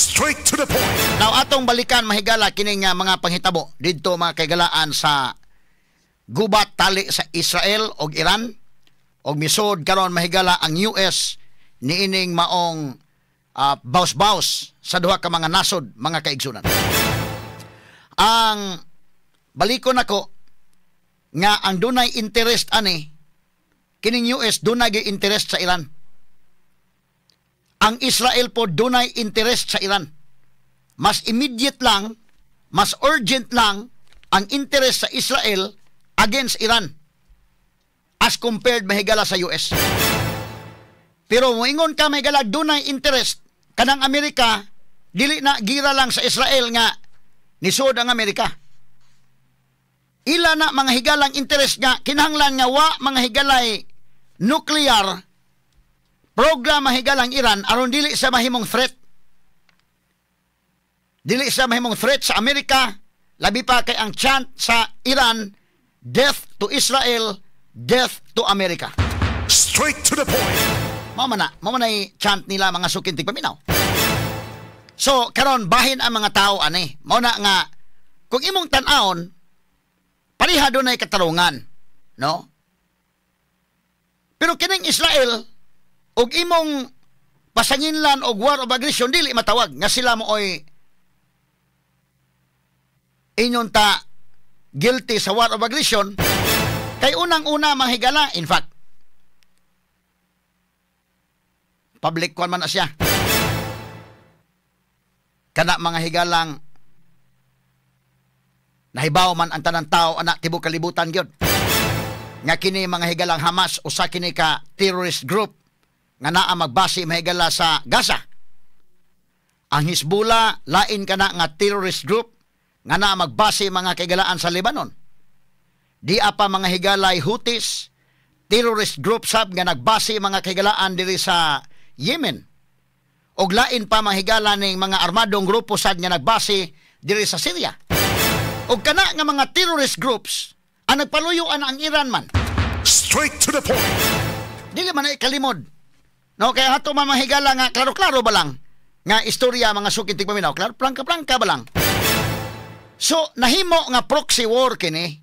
Straight to the point. Now atong balikan mahigala kining mga panghitabo didto mga kagalaan sa gubat tali sa Israel og Iran og misod karon mahigala ang US niining maong baus-baus sa duha ka mga nasod, mga kaigsunan. Ang balikon nako nga ang dunay interest ani kining US dunay gyud interest sa Iran. Ang Israel po dunay interest sa Iran. Mas immediate lang, mas urgent lang ang interest sa Israel against Iran as compared mahigala sa US. Pero moingon ka mahigala dunay interest kanang Amerika, dili na gira lang sa Israel nga nisod ang Amerika. Ila na mga higalang interest nga kinahanglan nga wa mga higalay nuclear program mahigalang Iran aron dili sa mahimong threat. Dili sa mahimong threat sa Amerika, labi pa kay ang chant sa Iran, death to Israel, death to America. Straight to the point. Mama na chant nila mga sukintig paminaw. So, karon bahin ang mga tao ani. Mao na nga kung imong tan-awon pareha dunay katarungan, no? Pero kining Israel og imong pasanginlan og war of aggression dili matawag nga sila mo oy inyon ta guilty sa war of aggression kay unang-una mahigala. In fact, public kwan man na siya. Kana mga higalang nahibaw man ang tanang tao anak tibok kalibutan gyud nga kini mga higalang Hamas usa kini ka terrorist group nga naa magbase mahigala sa Gaza. Ang Hezbollah lain kana nga terrorist group nga naa magbase mga kaigalaan sa Lebanon. Di apa mga higalay Houthis, terrorist group sab nga nagbase mga kaigalaan diri sa Yemen. Og lain pa mga higala ning mga armadong grupo sad nga nagbase diri sa Syria. Og kana nga mga terrorist groups ang nagpaluyuan ang Iran man. Straight to the point. Dili man ay kalimod. No, kaya hato mamahigala nga klaro-klaro ba lang nga istorya mga sukintig paminaw, klaro plangka-plangka ba lang. So nahimo nga proxy war kini.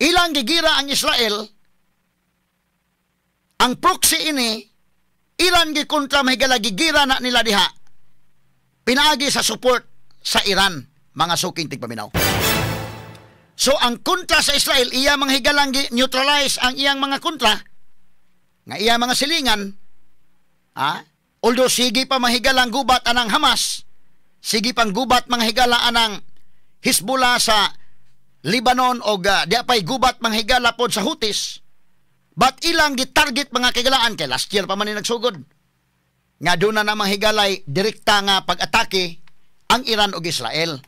Ilang gigira ang Israel. Ang proxy ini Iran gi kontra mahigala gigira na nila diha. Pinaagi sa support sa Iran mga sukintig paminaw. So ang kontra sa Israel iya mga higalang neutralize ang iyang mga kontra nga iya mga silingan, although sige pa mahigalang gubat anang Hamas, sige pang gubat mga higala anang Hezbollah sa Lebanon o di pa'y gubat mga higala pod sa Houthis, but ilang gitarget mga kigalaan kay last year pa man nagsugod nga doon na mga higalay direkta nga pag-atake ang Iran o Israel.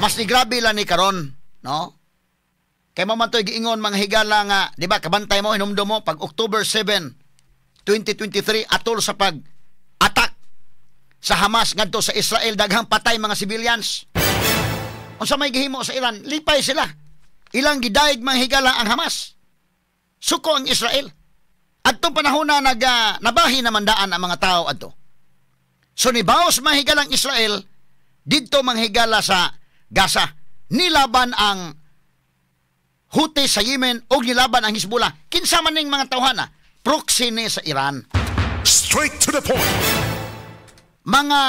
Mas ni grabe lang ni karon, no? Kay mamantoy giingon mga higala nga, di ba, kabantay mo, hinumdo mo, pag October 7, 2023, atol sa pag-attack sa Hamas ngadto sa Israel, daghang patay mga civilians. Unsa may gihimo sa Iran, lipay sila. Ilang gidaig mga higala ang Hamas. Suko ang Israel. Adtong panahon na nabahi naman daan ang mga tao adto. So nibaos mga higalang Israel, didto mga higala sa Gaza, nilaban ang Houthi sa Yemen o nilaban ang Hezbollah. Kinsa man ning mga tawhana, proxy ni sa Iran. Straight to the point. Mga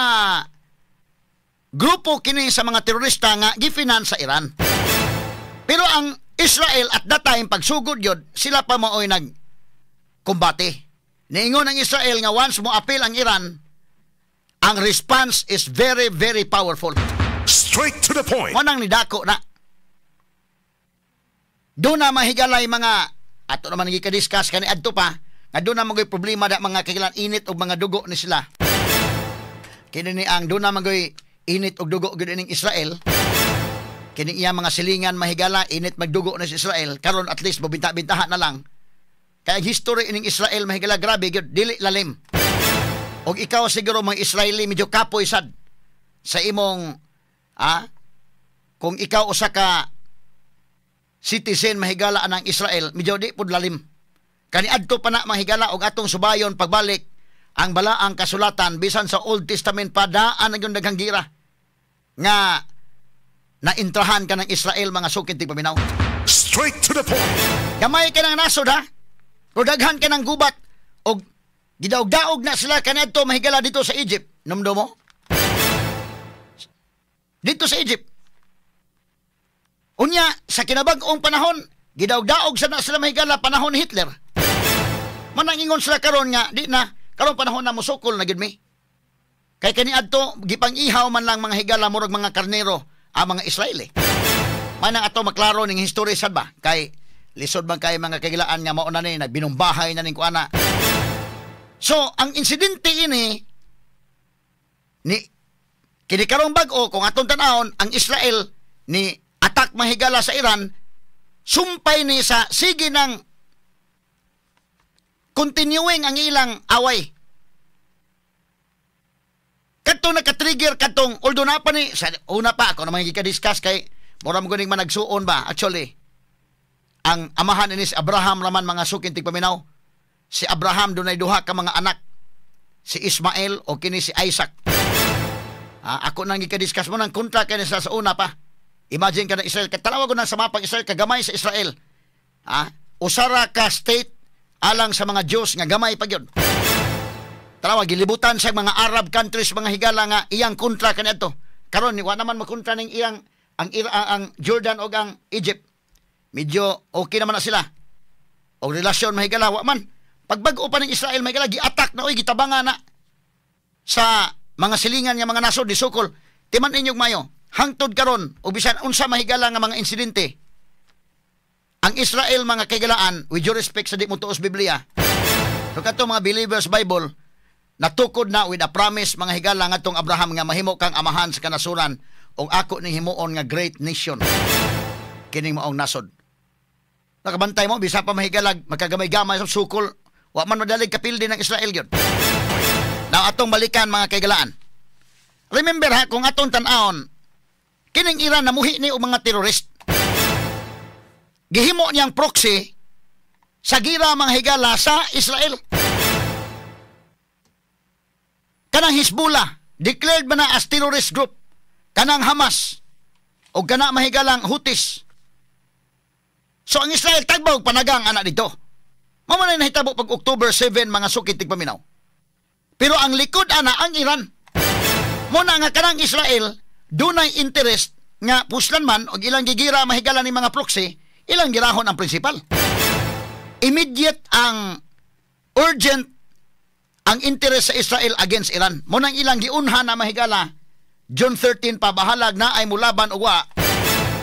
grupo kini sa mga terorista nga gifinance sa Iran. Pero ang Israel at that time pagsugod yun, sila pa maoy nagkumbate. Niingon ang Israel nga once mo appeal ang Iran, ang response is very, very powerful. Straight to the point. Manang nidako na. Doon na mahigalay mga, ato naman nagikadiscuss kani adto pa, nga doon na mga problema da mga kagilan init o mga dugo ni sila. Kini ni ang doon na mga init og dugo gud ning Israel. Kini iya mga silingan mahigala init magdugo na sa Israel. Karon at least mabinta-bintahan na lang. Kaya history ining Israel mahigala grabe gud, dili lalim. Og ikaw siguro mga Israeli medyo kapoy sad sa imong kung ikaw usa ka citizen mahigala anang Israel, medyo di pud lalim. Kani adto pa na mahigala og atong subayon pagbalik ang balaang kasulatan bisan sa Old Testament pa daan ang yung daghang gira nga naintrahan ka ng Israel mga sukid tigpaminaw. Straight to the point. Gamay ka ng nasod ha. O daghan ka ng gubat o gidaog-daog na sila kanadto mahigala dito sa Egypt. Numdo mo? Dito sa Egypt. Unya, sa kinabag-ong panahon, gidaog-daog sana sila mahigala panahon ni Hitler. Manangingon sila karon nga, di na, karon panahon na musukol na gid mi. Kay kaniadto gipang-ihaw man lang mga higala murag mga karnero ang mga Israeli. Manang ato maklaro ning history sad ba? Kay lisod man kay mga kagilaan nga mao na ni binumbahay na ning kuana. So, ang insidente ini ni kini karong bag-o kung atong tan-awon ang Israel ni atak mahigala sa Iran, sumpay ni sa sige ng continuing ang ilang away. Kadto naka-trigger kadtong although na pa ni sa una pa ako naman gika-discuss kay mura mo guning managsuon ba actually ang amahan ini si Abraham raman mga sukin tigpaminaw. Si Abraham dunay duha ka mga anak, si Ismael o kini si Isaac. Ako nang gika-discuss mo ng kontra kay sa una pa. Imagine ka ng Israel, katalawa ko na sa mapang Israel, kagamay sa Israel. Usara ka state alang sa mga Diyos nga gamay pa yun. Tanawa, gilibutan sa mga Arab countries, mga higala nga iyang kontra kanito. Karon wa naman makontra ning iyang ang Jordan o ang Egypt. Medyo okay naman na sila. O relasyon mahigala, wa man. Pagbago pa ng Israel, mahigala, gi-attack na, gitabangan na sa mga silingan nga mga nasod, di sukol. Timan inyong mayo, hangtod karon o bisan unsa mahigala nga mga insidente. Ang Israel, mga kaigalaan, with due respect sa di mo tuos Biblia, so kato mga believers Bible, natukod na with a promise mga higala nga tong Abraham nga mahimo kang amahan sa kanasuran o ako ni himuon nga great nation. Kining maong nasod. Nakabantay mo, bisa pa mahigalag, magkagamay-gamay sa sukol, wa man madalig kapildi ng Israel yun. Now, atong balikan mga kaigalaan. Remember ha, kung atong tan-aon, kining Iran namuhi ni o mga terorist. Gihimo niyang proxy sa gira mga higala sa Israel. Kanang Hezbollah, declared ba na as terrorist group? Kanang Hamas, o kana mahigalang Houthis. So ang Israel tagbaw panagang anak dito. Mamanay nahitabo pag October 7 mga sukit tigpaminaw. Pero ang likod ana ang Iran. Muna nga kanang Israel dunay interest nga puslan man og ilang gigira mahigala ni mga proxy, ilang girahon ang principal. Immediate ang urgent ang interest sa Israel against Iran. Muna ilang giunha na mahigala June 13 pa bahalag na ay mulaban uwa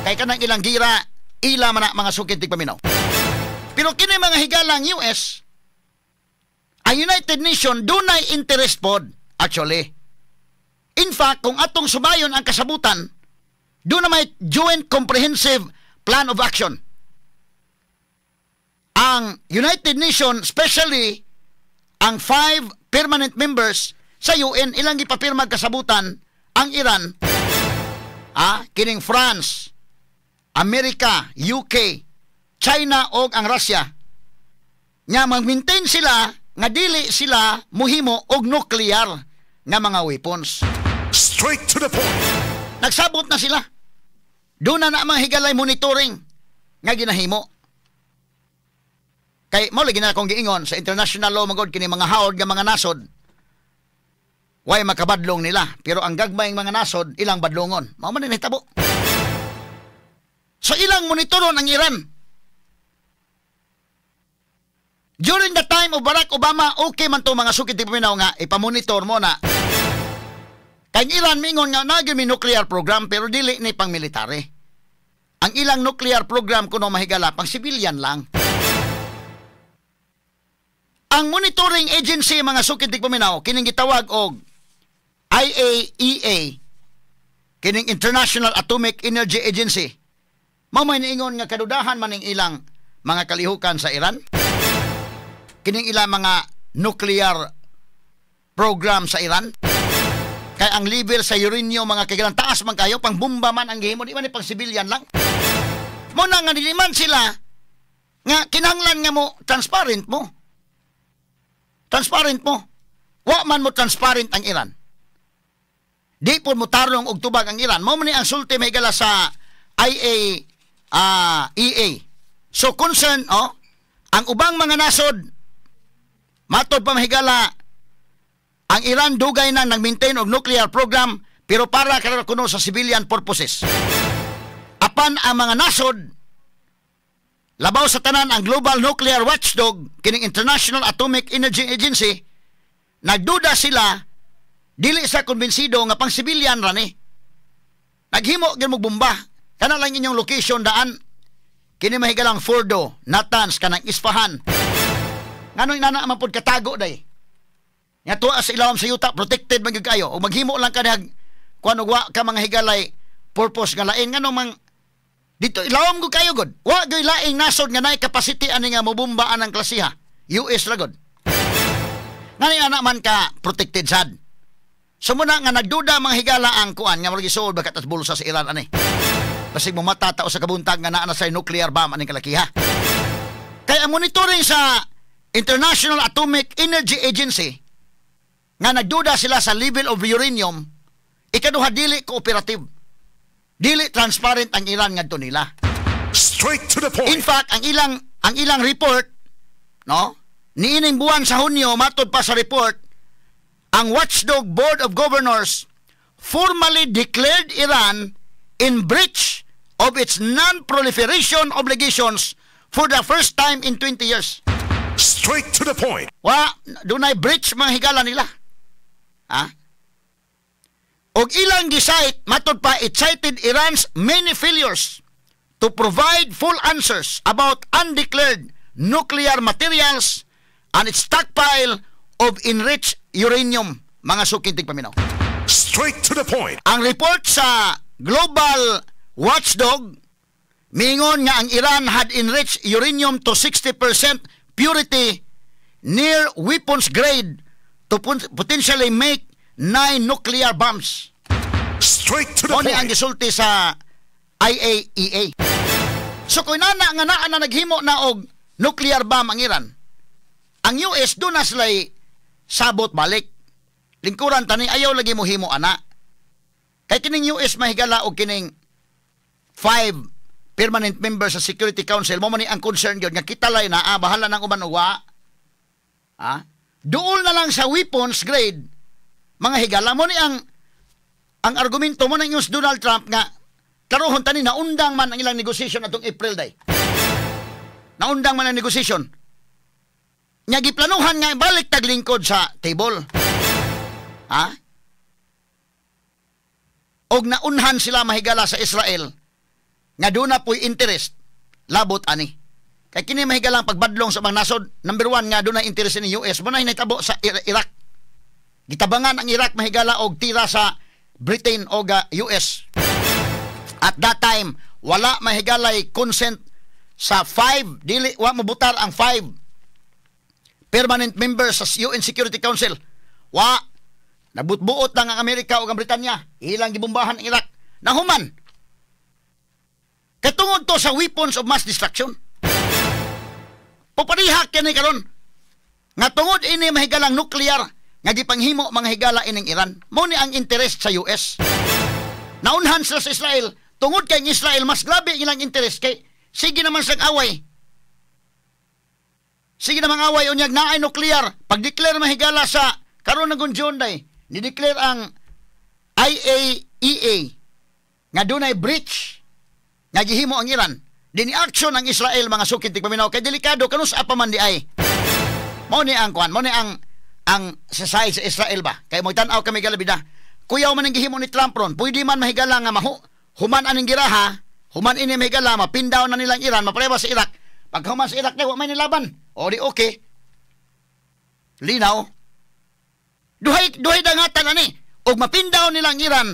kay kanang ilang gira ila man mga sukit tigpaminaw. Pero kini mga higalang US, ang United Nations dunay interest pod actually. In fact, kung atong subayon ang kasabutan, doon na may Joint Comprehensive Plan of Action. Ang United Nations, especially ang 5 permanent members sa UN, ilang ipapirma kasabutan ang Iran, kining France, Amerika, UK, China o ang Russia, nga mag-maintain sila nga dili sila muhimo og nuclear nga mga weapons. Straight to the point. Nagsabot na sila. Doon na mga higalay monitoring nga ginahimo. Kay mo lagi na akong giingon sa international law magod kini mga hawod nga mga nasod. Way makabadlong nila, pero ang gagmayng mga nasod ilang badlongon. Mao man ni hitabo. So ilang monitoron ang Iran. During the time of Barack Obama, okay man to mga sukit tigpaminaw nga ipamonitor mo na. Kay Iran mingon nga nagimi nuclear program pero dili ni pang military. Ang ilang nuclear program kuno mahigala pang civilian lang. Ang monitoring agency mga sukit tigpaminaw kining gitawag og IAEA, kining International Atomic Energy Agency. Mamay niingon nga kadudahan man ning ilang mga kalihukan sa Iran. Kining ilang mga nuclear program sa Iran. Kaya ang level sa uranium mga kaigalan taas man kayo, pang bomba man ang gihimo, di man pang civilian lang. Muna nga niliman sila nga kinahanglan nga mo transparent mo. Transparent mo. Wa man mo transparent ang Iran. Di po mo tarong og tubag ang Iran. Mao man ni ang sulti mahigala sa IAEA. So concern ang ubang mga nasod matod pa mahigala ang Iran dugay na nag-maintain og nuclear program pero para kuno sa civilian purposes. Apan ang mga nasod labaw sa tanan ang Global Nuclear Watchdog kining International Atomic Energy Agency nagduda sila dili sa kumbinsido nga pang civilian ra ni. Naghimo gyud mo bomba. Kana lang inyong location daan kini mahigalang Fordo, Natanz kanang Isfahan. Nganoy nana man pud katago day. Nga tuwa sa ilawom sa yuta protected man gyud kayo. O maghimo lang ka nag kuan wa ka mga higalay purpose nga lain nganong mang dito ilawom ko kayo god. Wa gyud laing nasod nga naay capacity ani nga mobombaan ang klasiha. US ra god. Ngani ana man ka protected sad. Sumuna nga nagduda mga higala ang kuan nga murag isuod bakat as bulsa sa Iran ani. Basig mo matatao sa kabuntag nga naa na sa nuclear bomb aning kalakiha. Kaya ang monitoring sa International Atomic Energy Agency nga nagduda sila sa level of uranium, ikaduha dili cooperative. Dili transparent ang Iran ngadto nila. Straight to the point. In fact, ang ilang report, no? Niining buwan sa Hunyo matod pa sa report, ang Watchdog Board of Governors formally declared Iran in breach of its non-proliferation obligations for the first time in 20 years. Straight to the point. Wa, dunay breach mga higala nila. Ha? Og ilang gisite, matod pa, it cited Iran's many failures to provide full answers about undeclared nuclear materials and its stockpile of enriched uranium, mga sukintig paminaw. Straight to the point. Ang report sa Global Watchdog mingon nga ang Iran had enriched uranium to 60% purity near weapons grade to potentially make 9 nuclear bombs. Straight to the Mao ni ang point. gisulti sa IAEA. So kung nana nga naa na naghimo na og nuclear bomb ang Iran, ang US doon na sila'y sabot balik. Lingkuran tani ayaw lagi mo himo ana. Kay kining US mahigala og kining 5 permanent members sa Security Council mo man ni ang concern gyud nga kita lay na bahala nang uban uwa. Duol na lang sa weapons grade mga higala mo ni ang argumento mo ng US Donald Trump nga karohon tani naundang man ang ilang negotiation atong April day. Naundang man ang negotiation. Nya giplanuhan nga balik taglingkod sa table. Og naunhan sila mahigala sa Israel nga doon na po'y interest labot ani. Kay kini mahigalang pagbadlong sa mga nasod, number 1 nga doon na interest ni US mo na hinitabo sa Iraq. Gitabangan ang Iraq mahigala og tira sa Britain o US. At that time wala mahigalay consent sa 5 dili wa mabutar ang 5 permanent members sa UN Security Council. Wa nabutbuot lang ang Amerika o ang Britanya. Ilang gibombahan ang Iraq. Nahuman. Katungod to sa weapons of mass destruction. Puparihak yan karon. Nga tungod ini mahigalang nuclear nga gipanghimo mga higala ining Iran. Mo ni ang interest sa US. Naunhan sila sa Israel. Tungod kay Israel mas grabe ilang interest kay sige naman sang away. Sige namang away unyag naay nuclear. Pag-declare mahigala sa karon na gunjon day, ni-declare ang IAEA nga dunay breach nga gihimo ang Iran. Dini action ang Israel mga sukintig paminaw kay delikado kanus apa man di ay. Mao ni ang kwan, mao ni ang society sa Israel ba. Kay mo tan-aw kami galabida. Kuyaw man ang gihimo ni Trump ron, pwede man mahigala nga human aning giraha, human ini mahigala mapindaw na nilang Iran, mapreba sa Iraq. Pag human sa Iraq na wa may nilaban. O di okay. Linaw. Duhay dangatan ani. Og mapindaw nilang Iran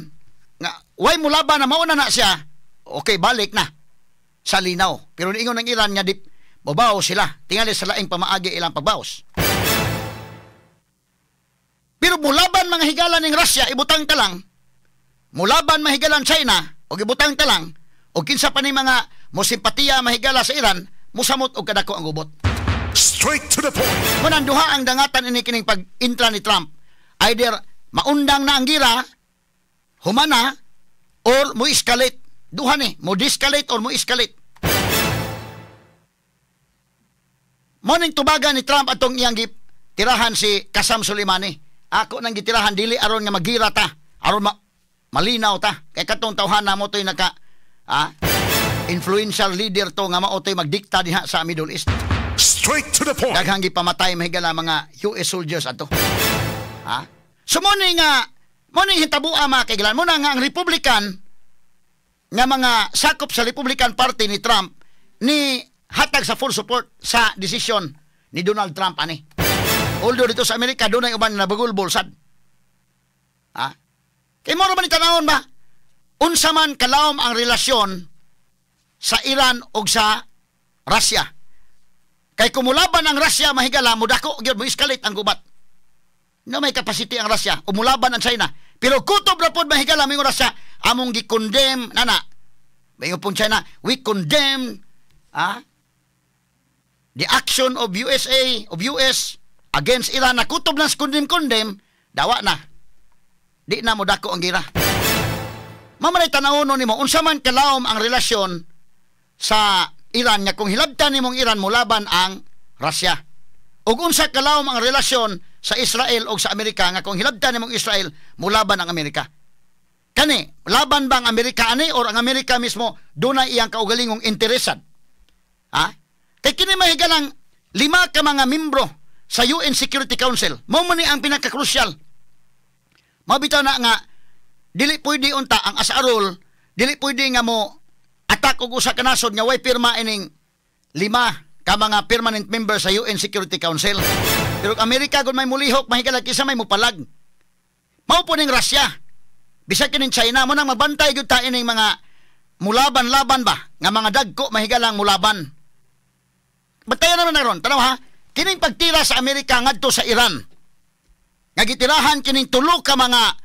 nga way mo laban na mauna na siya. Okay, balik na sa linaw. Pero niingon ng Iran nga dip babaw sila. Tingali sa laing pamaagi ilang pagbaos. Pero mulaban mga higala ning Russia, ibutang ta lang. Mulaban mahigalan China, o ibutang ta lang. O kinsa pa ni mga mosimpatiya mahigala sa Iran, musamot og kadako ang gubot. Straight to the point. Munang duha ang dangatan ini kining pag-intra ni Trump. either maundang na ang gira, humana, or mo escalate. Duha ni, mo de-escalate or mo escalate. Morning tubagan ni Trump atong iyang tirahan si Qasem Soleimani. Ako nang gitirahan dili aron nga magira ta, aron malinaw ta. Kay katong tawhana mo toy naka influential leader to nga mao toy magdikta diha sa Middle East. Straight to the point. Daghang gipamatay mahigala mga US soldiers ato. So morning hitabuan mga kaigalan mo na nga ang Republican nga mga sakop sa Republican Party ni Trump ni hatag sa full support sa desisyon ni Donald Trump ani. Although dito sa Amerika doon ay uban na bagul-bulsad. Kay mo man itanawon ba? Unsa man kalawom ang relasyon sa Iran ug sa Russia. Kay kumulaban ang Russia mahigala mo dako gyud mo escalate ang gubat. No may capacity ang Russia, umulaban ang China. Pero kutob na pod mahigala mingon Russia among gi-condemn nana. Mayo pong China, we condemn the action of US against Iran na kutob lang condemn, dawa na. Di na mo dako ang gira. Mamanay tanawon nimo unsa man kalawom ang relasyon sa Iran nga kung hilabtan nimong Iran mulaban ang Russia. Ug unsa kalawom ang relasyon sa Israel o sa Amerika nga kung hilabtan nimong Israel mulaban ang Amerika. Kani, laban ba ang Amerika ani or ang Amerika mismo dunay iyang kaugalingong interesad? Kay kini mahigalang 5 ka mga membro sa UN Security Council. Mao man ni ang pinakakrusyal. Mabitaw na nga dili pwede unta ang asarol, dili pwede nga mo attack og usa ka nasod nga way pirma ining 5 ka mga permanent member sa UN Security Council. Pero Amerika gud may mulihok mahigala kisa may mupalag. Mao po ning Russia. Bisag kining China mo nang mabantay gyud ta ining mga mulaban-laban ba nga mga dagko mahigalang mulaban. Batayan naman na ron. Tanaw ha, kining pagtira sa Amerika ngadto sa Iran. Nga gitirahan kining 3 ka mga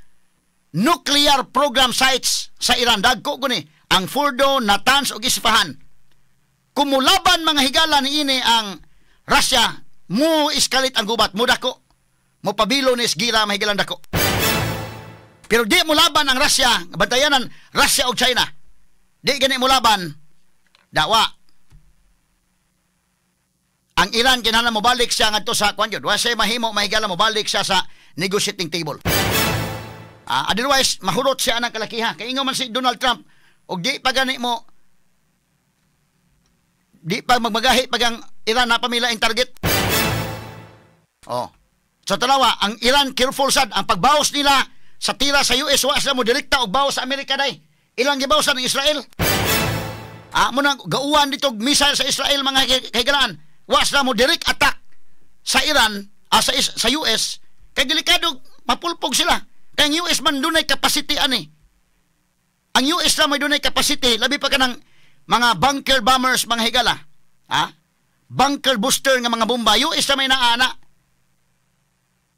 nuclear program sites sa Iran. Dagko guni ang Fordo, Natanz ug Isfahan. Kumulaban mga higala ni ini ang Russia, mo escalate ang gubat, mo dako. Mo pabilo ni gira mahigalang dako. Pero di mo laban ang Russia, bantayanan Russia ug China. Di gani mo laban, dawa. Ang Iran kinahanglan mo balik siya ngadto sa kwan gyud. Wa siya mahimo mahigala mo balik siya sa negotiating table. Otherwise mahurot siya anang kalakiha. Kay ingon man si Donald Trump og di pa gani mo di pa magmagahi pag ang Iran na pamila ang target. So tanawa, ang Iran careful sad ang pagbawas nila sa tira sa US wa sila mo direkta og bawas sa Amerika day. Ilang gibawasan ng Israel. Mo nang gauwan dito missile sa Israel mga kaigalaan. Wa sila mo direct attack sa Iran, sa US, kay delikado mapulpog sila. Kay ang US man dunay capacity ani. Ang US na may dunay capacity, labi pa kanang mga bunker bombers mga higala. Bunker booster nga mga bomba, US na may naana.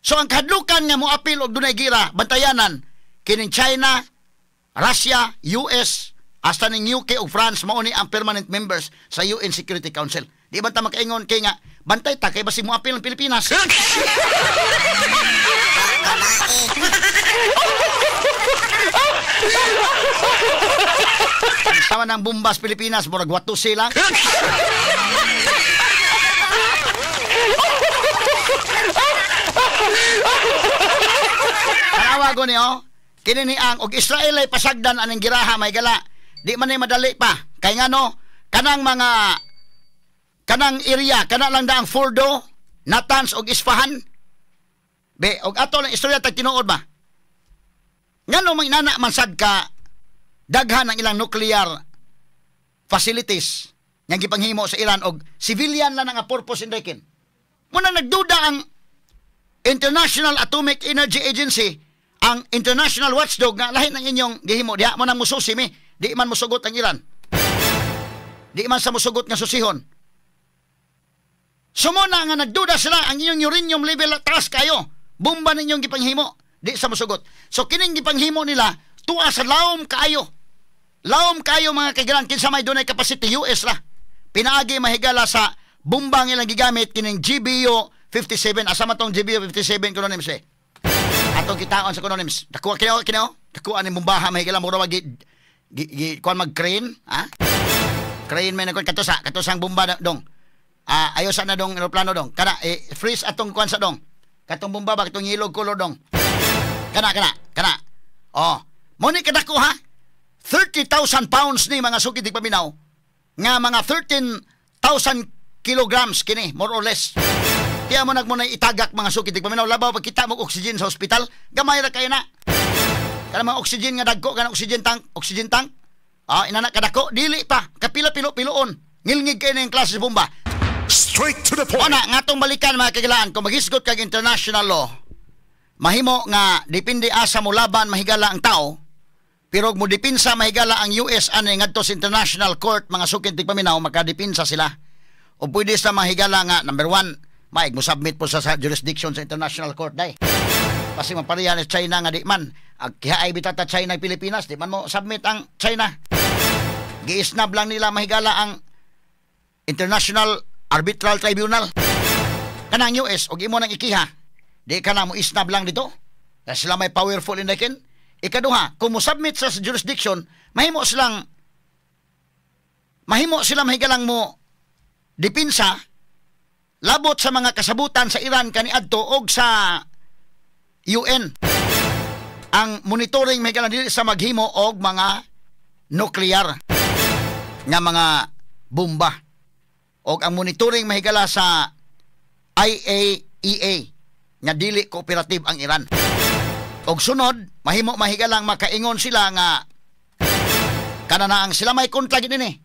So ang kahadlukan nga mo apil og dunay gira, bantayanan kining China, Russia, US, hasta ning UK ug France mao ni ang permanent members sa UN Security Council. Di ba ta makaingon kay nga bantay ta kay basi mo apil ng Pilipinas. Sama ng bombas Pilipinas, murag wato sila. Tanawago niyo, kini ni ang og Israel ay pasagdan aning giraha may gala. Di man ay madali pa. Kay ngano kanang area, kana lang daang Fordo, Natanz og Isfahan. Be, og ato lang istorya tag tinuod ba? Ngano may nana man sad ka daghan ang ilang nuclear facilities nga gipanghimo sa Iran og civilian lang nga purpose indekin. Muna nagduda ang International Atomic Energy Agency, ang international watchdog nga lahi ng inyong gihimo diha mo nang mususi mi, di man musugot ang Iran. Di man sa musugot nga susihon. Sumuna nga nagduda sila ang inyong uranium level taas kayo. Bomba ninyong gipanghimo, di sa musugot. So kining gipanghimo nila tuwa sa lawom kaayo. Lawom kayo mga kaigalan kinsa may dunay capacity US ra. Pinaagi mahigala sa bomba nga ilang gigamit kining GBU 57 asa man tong GBU 57 kuno ni Atong kitaon sa kunonims. Dakuha kinaw. Dakuha ni bombaha mahigala mura wag kuan mag-crane, ha? Crane may nagkuan katusang bomba dong. Ayo sana dong eroplano dong. Kana freeze atong kuan sa dong. Katong bomba ba katong yellow color dong. Kana. Oh, mo ni kadako ha. 30,000 pounds ni mga sukid paminaw. Nga mga 13,000 kilograms kini, more or less. Kaya mo nagmunay itagak mga sukid paminaw. Labaw pag kita mo oxygen sa ospital, gamay ra kayo na. Kana mga oxygen nga dagko, kana oxygen tank. Inana kadako, dili pa, kapila-pilo-piloon. Ngilngig kayo na yung klase sa bomba. Straight to the point. Nga itong balikan mga kagilaan, kung maghisgot kag international law, mahimo nga depende asa mo laban mahigala ang tao, pero mo dipinsa mahigala ang US ani ngadto sa International Court, mga sukin tigpaminaw makadipinsa sila. O pwede sa mahigala nga number 1, maig mo submit po sa jurisdiction sa International Court day. Kasi maparihan sa China nga di man kihaay bitata China Pilipinas, di man mo submit ang China. Giisnab lang nila mahigala ang International Arbitral Tribunal. Kanang US og imo nang ikiha, di ka na mo isnab lang dito. Kasi sila may powerful in dakin. Ikaduha, kung mo submit sa jurisdiction, mahimo silang mahigalang mo dipinsa labot sa mga kasabutan sa Iran kaniadto og sa UN. Ang monitoring mahigalang dili sa maghimo og mga nuclear nga mga bomba. Og ang monitoring mahigala sa IAEA nga dili cooperative ang Iran. Og sunod, mahigalang makaingon sila nga kanana ang sila may kontra gid ni.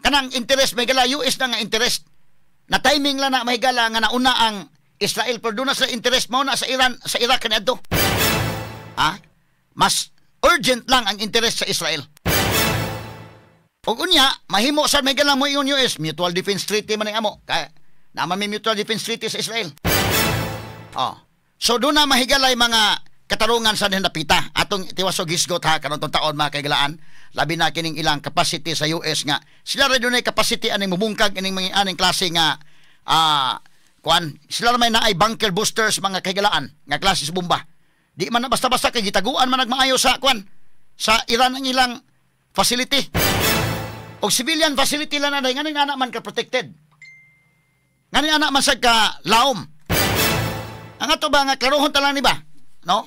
Kanang interest mahigala US na nga interest. Na timing lang na mahigala nga nauna ang Israel pero doon na sa interest mo na sa Iran, sa Iraq kaniadto. Mas urgent lang ang interest sa Israel. Og unya, mahimo sa mahigala mo ingon US, Mutual Defense Treaty man ang amo. Kaya naman may Mutual Defense Treaty sa Israel. So doon na mahigalay mga katarungan sa napita. Atong tiwasog hisgot ha karon tong taon mga kaigalaan. Labi na kining ilang capacity sa US nga. Sila ra dunay capacity aning mumungkag ining mga aning klase nga sila may naay bunker boosters mga kaigalaan nga klase sa bomba. Di man na basta-basta kay gitaguan man nagmaayo sa sa Iran ang ilang facility. Og civilian facility lang na day nganing anak man ka protected. Nganing anak man sa ka laom. Ang ato ba nga klarohon ta lang ni ba? No?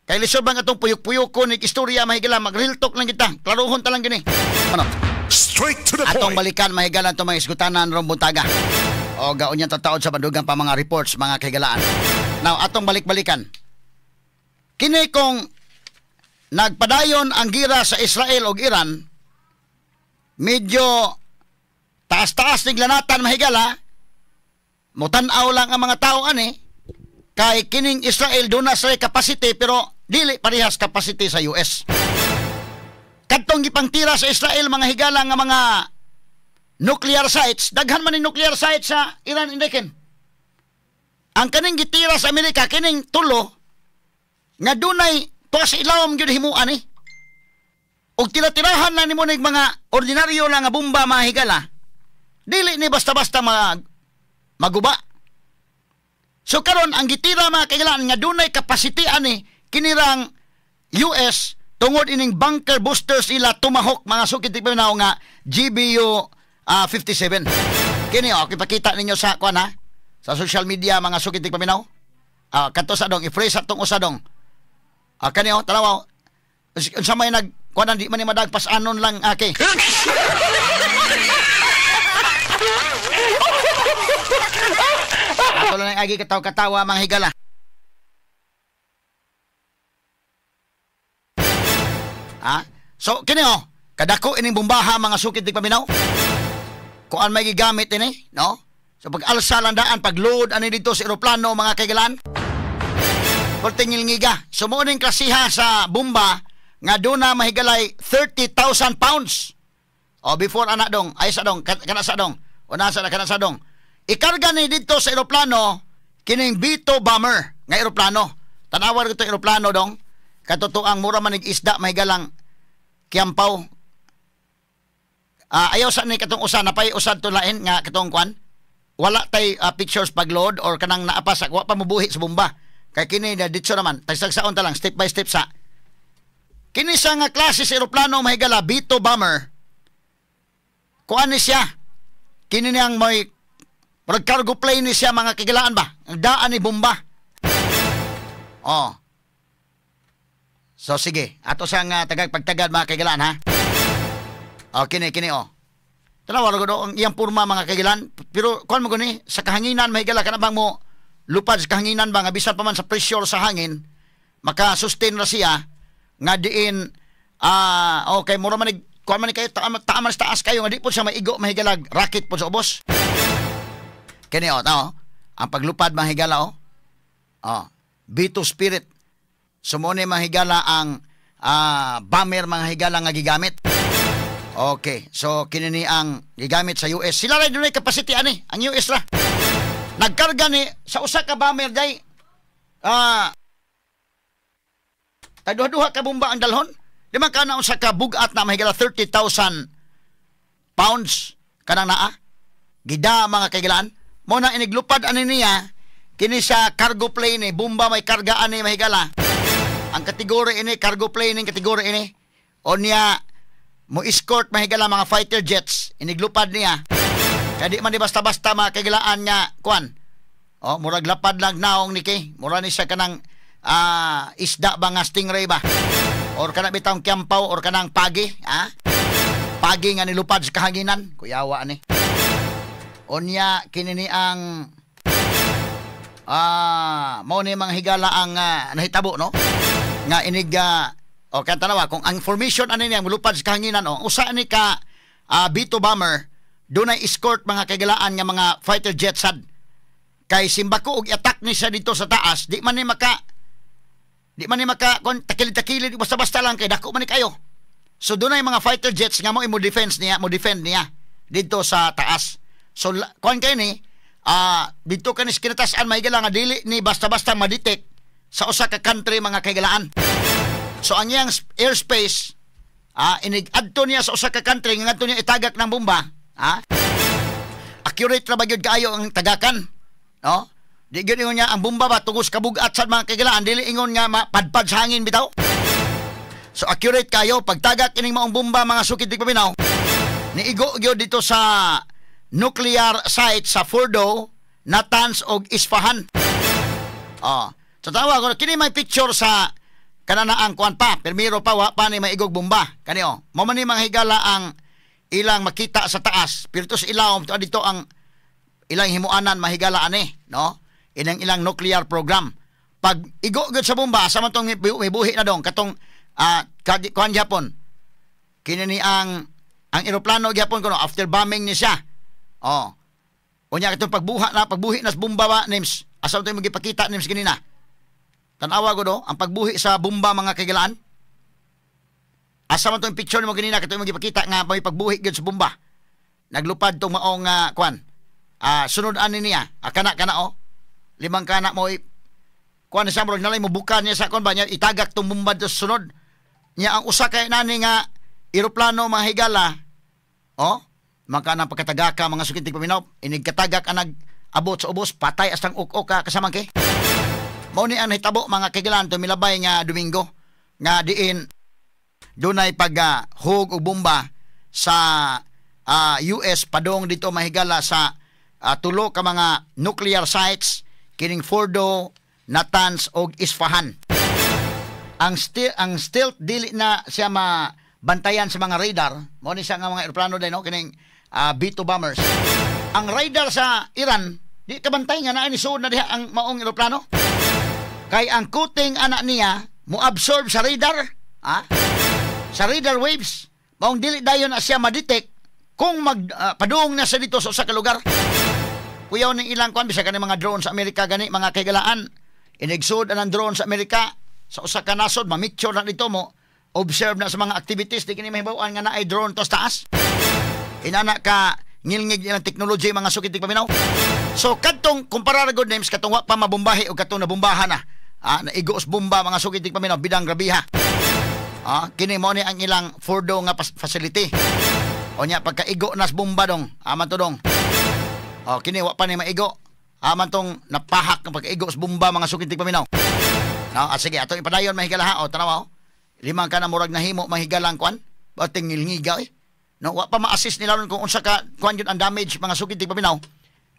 Kay lisod bang atong puyok-puyok ko ni istorya mahigala mag-real talk lang kita. Klarohon ta lang gini. Ano? Straight to the Atong point. balikan mahigala to mga isgutanan ron buntaga. O gaon yan tataod sa bandugang pa mga reports mga kahigalaan. Now atong balik-balikan. Kini kung nagpadayon ang gira sa Israel ug Iran, medyo taas-taas ning lanatan mahigala. Mutan-aw lang ang mga tao ani kay kining Israel doon na sa capacity pero dili parehas capacity sa US. Kadtong gipangtira sa Israel mga higala nga mga nuclear sites, daghan man ni nuclear sites sa Iran indiken. Ang kaning gitira sa Amerika kining tulo nga dunay tuwas ilawom gyud himuan ni. Og tira-tirahan lang nimo ning mga ordinaryo lang nga bomba mga higala. Dili ni basta-basta maguba. So karon ang gitira mga kailangan nga dunay capacity ani kinirang US tungod ining bunker boosters ila Tomahawk mga sukit paminaw nga GBU 57. Kini ipakita ninyo sa sa social media mga sukit paminaw. Kadto sa dong i-phrase atong usadong. Kani tanaw unsa may kuan di man ni madagpas anon lang Ato lang agi katawa mga higala. So kini kadako ining bombaha mga sukid paminaw. Kuan may gigamit ini, no? So pag alsa lang daan pag-load ani dito sa eroplano mga kaigalan. Portingil ngiga. So mo ning klasiha sa bomba nga doon na mahigalay 30,000 pounds. Before anak dong, ay sa dong, kana sa dong. O nasa na kana sa dong. Ikarga ni dito sa eroplano kining B-2 bomber nga eroplano. Tanawar ko 'tong eroplano dong. Katotoang mura man isda mahigalang kiampaw. Ayaw sa ni katong usa napay usad to lain nga katong kwan. Wala tay pictures pag load or kanang naapa sa wa pa mabuhi sa bomba. Kay kini na dito naman, tagsagsaon ta lang step by step sa. Kini sa nga klase sa eroplano mahigala B-2 bomber. Kuan ni siya. Kini niyang may cargo plane ni siya mga kagilaan ba? Ang daan ni bomba. Oh. So sige, ato sang tagag pagtagad mga kagilaan ha. Oh, kini oh. Tanawa ko do ang iyang porma mga kagilaan, pero kuan mo guni sa kahanginan mahigala kana bang mo lupad sa kahanginan ba nga bisan pa man sa pressure sa hangin maka-sustain na siya nga diin okay mura man kuan man kayo taaman sa taas kayo nga di po siya maigo mahigalag rocket po sa ubos. Kini ang paglupad mahigala B2 Spirit sumone mahigala ang bomber mga higala nga gigamit. Okay, so kinini ang gigamit sa US. Sila ray dunay capacity ani ang US ra. Nagkarga ni sa usa ka bomber day duha ka bomba ang dalhon. Di man kana usa ka bugat na mahigala 30,000 pounds kanang naa. Gida mga kaigalaan. Mo na iniglupad ani niya kini sa cargo plane ni bomba may karga ani mahigala. Ang kategorya ini cargo plane ning kategorya ini. O niya mo escort mahigala mga fighter jets iniglupad niya. Kadi man di basta-basta mga kagilaan nga kuan. Murag lapad lang naong ni kay. Mura ni siya kanang isda ba nga stingray ba? Or kana bitang kiampaw or kanang pagi, Pagi nga nilupad sa kahanginan, kuyawa ni. Onya kinini ang mao ni mga higala ang nahitabo no. Nga inig kan tanawa kung ang formation ani niya lupad sa kahanginan usa ni ka B2 bomber dunay escort mga kagilaan nga mga fighter jet sad kay simbako og attack ni siya dito sa taas di man ni maka kon takil-takili basta-basta lang kay dako man ni kayo. So dunay mga fighter jets nga mo defend niya dito sa taas. So kon kay ni dito kanis kinatasan mahigala nga dili ni basta-basta ma-detect sa usa ka country mga kaigalaan. So ang iyang airspace inig-adto niya sa usa ka country nga ngadto niya itagak ng bomba. Accurate ra ba gyud kaayo ang tagakan? No? Di gyud ingon niya ang bomba ba tugos kabugat sa mga kaigalaan dili ingon nga mapadpad sa hangin bitaw. So accurate kayo pagtagak ining maong bomba mga sukid tigpaminaw. Niigo gyud dito sa nuclear site sa Fordo, Natanz og Isfahan. So tawa ko kini may picture sa kananaang kuan pa, permiro pa wa pa ni maigog bomba. Kani mo man ni mga higala ang ilang makita sa taas. Pero to sa ilaw dito ang ilang himuanan mahigala ani, no? Ilang nuclear program. Pag igo gyud sa bomba sa man tong may buhi na dong katong kuan Japon. Kini ni ang eroplano gyapon kuno after bombing ni siya. Unya katong pagbuhi na sa bomba ba names. Asa to magipakita names kinina. Tanawa ko do ang pagbuhi sa bomba mga kaigalaan. Asa man tong picture mo ganina katong magipakita nga may pagbuhi gyud sa bomba. Naglupad tong maong kuan. Sunod ani niya. Kana limang kana mo kuan siya mo nalay mo bukan niya sa kon ba niya itagak tong bomba sa sunod. Nya ang usa kay nani nga eroplano mga higala. Mangka pagkatagaka mga sukintig paminaw inigkatagak ang nag-abot sa ubos patay astang uk-uk kasamang kay. Mao ni ang hitabo mga kaigalaan to milabay nga Domingo nga diin dunay hug og bomba sa US padong dito mahigala sa tulo ka mga nuclear sites kining Fordo, Natanz og Isfahan. Ang stealth dili na siya mabantayan sa mga radar. Mao ni siya nga mga eroplano din no kining B2 bombers. Ang radar sa Iran di kabantay nga naa ni suod na diha ang maong eroplano. Kay ang kuting anak niya mo absorb sa radar, sa radar waves, maong dili dayon na siya ma-detect kung padung na sa dito sa usa ka lugar. Kuyaw ning ilang kuan bisa kanang mga drone sa Amerika gani mga kaigalaan. Inegsud ang drone sa Amerika sa usa ka nasod ma-picture na dito mo observe na sa mga activities di kini mahibaw-an nga naay drone to sa taas. Inana ka ngilngig nilang technology mga sukid paminaw. So kadtong kumparar good names katong wa pa mabombahe o katong nabombahan na. Naigos bomba mga sukid paminaw bidang grabiha. Kini mo ni ang ilang Fordo nga facility. O nya pagkaigo nas bomba dong, aman to dong. Kini wa pa ni maigo. Aman tong napahak ng pagkaigo sa bomba mga suking tigpaminaw. No, sige, ato ipadayon mahigala ha. O, tanawa, 5 ka na murag nahimo mahigalang kwan. Bating ngilngiga eh. No, wa pa ma-assist nila ron kung unsa ka kwan yun ang damage mga suking tigpaminaw.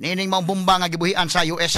Nining mga bomba nga gibuhian sa US.